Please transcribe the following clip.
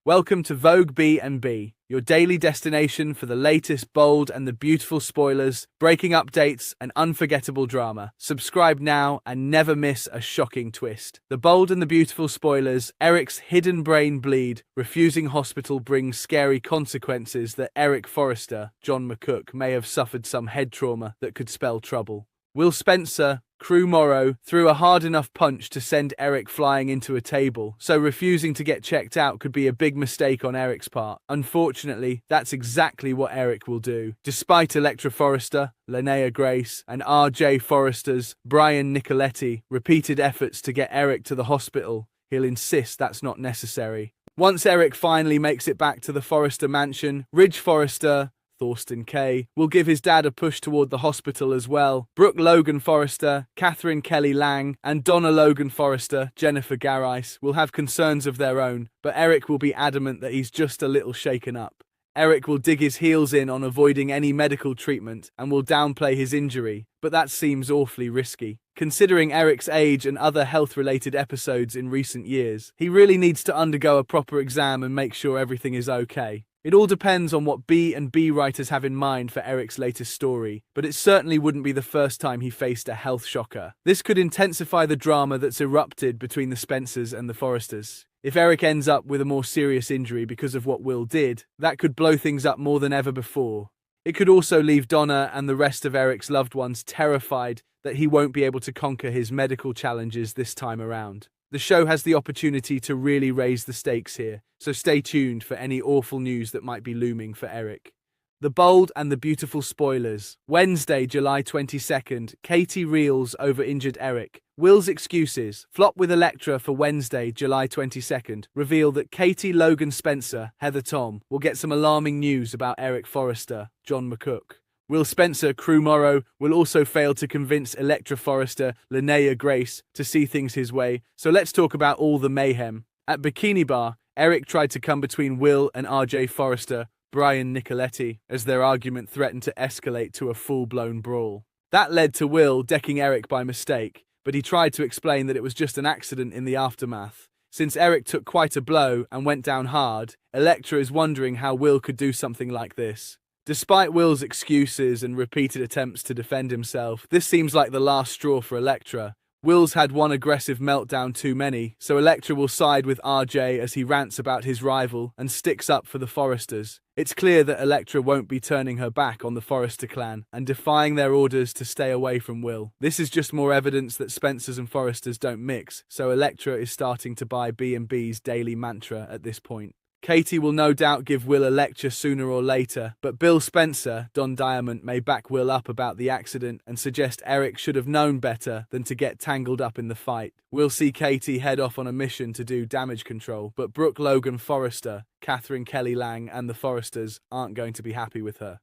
Welcome to Vogue B&B, your daily destination for the latest bold and the beautiful spoilers, breaking updates, and unforgettable drama. Subscribe now and never miss a shocking twist. The bold and the beautiful spoilers, Eric's hidden brain bleed, refusing hospital brings scary consequences that Eric Forrester, John McCook, may have suffered some head trauma that could spell trouble. Will Spencer, Crew Morrow, threw a hard enough punch to send Eric flying into a table, so refusing to get checked out could be a big mistake on Eric's part. Unfortunately, that's exactly what Eric will do. Despite Electra Forrester, Linnea Grace, and R.J. Forrester's Brian Nicoletti repeated efforts to get Eric to the hospital, he'll insist that's not necessary. Once Eric finally makes it back to the Forrester mansion, Ridge Forrester, Thorsten K, will give his dad a push toward the hospital as well. Brooke Logan Forrester, Catherine Kelly Lang, and Donna Logan Forrester, Jennifer Garais, will have concerns of their own, but Eric will be adamant that he's just a little shaken up. Eric will dig his heels in on avoiding any medical treatment and will downplay his injury, but that seems awfully risky. Considering Eric's age and other health-related episodes in recent years, he really needs to undergo a proper exam and make sure everything is okay. It all depends on what B&B writers have in mind for Eric's latest story, but it certainly wouldn't be the first time he faced a health shocker. This could intensify the drama that's erupted between the Spencers and the Forresters. If Eric ends up with a more serious injury because of what Will did, that could blow things up more than ever before. It could also leave Donna and the rest of Eric's loved ones terrified that he won't be able to conquer his medical challenges this time around. The show has the opportunity to really raise the stakes here, so stay tuned for any awful news that might be looming for Eric. The bold and the beautiful spoilers. Wednesday, July 22nd, Katie reels over injured Eric. Will's excuses, flop with Electra for Wednesday, July 22nd, reveal that Katie Logan Spencer, Heather Tom, will get some alarming news about Eric Forrester, John McCook. Will Spencer, Crew Morrow, will also fail to convince Electra Forrester, Linnea Grace, to see things his way, so let's talk about all the mayhem. At Bikini Bar, Eric tried to come between Will and R.J. Forrester, Brian Nicoletti, as their argument threatened to escalate to a full-blown brawl. That led to Will decking Eric by mistake, but he tried to explain that it was just an accident in the aftermath. Since Eric took quite a blow and went down hard, Electra is wondering how Will could do something like this. Despite Will's excuses and repeated attempts to defend himself, this seems like the last straw for Electra. Will's had one aggressive meltdown too many, so Electra will side with RJ as he rants about his rival and sticks up for the Forresters. It's clear that Electra won't be turning her back on the Forrester clan and defying their orders to stay away from Will. This is just more evidence that Spencers and Forresters don't mix, so Electra is starting to buy B&B's daily mantra at this point. Katie will no doubt give Will a lecture sooner or later, but Bill Spencer, Don Diamond, may back Will up about the accident and suggest Eric should have known better than to get tangled up in the fight. We'll see Katie head off on a mission to do damage control, but Brooke Logan Forrester, Catherine Kelly Lang, and the Forresters aren't going to be happy with her.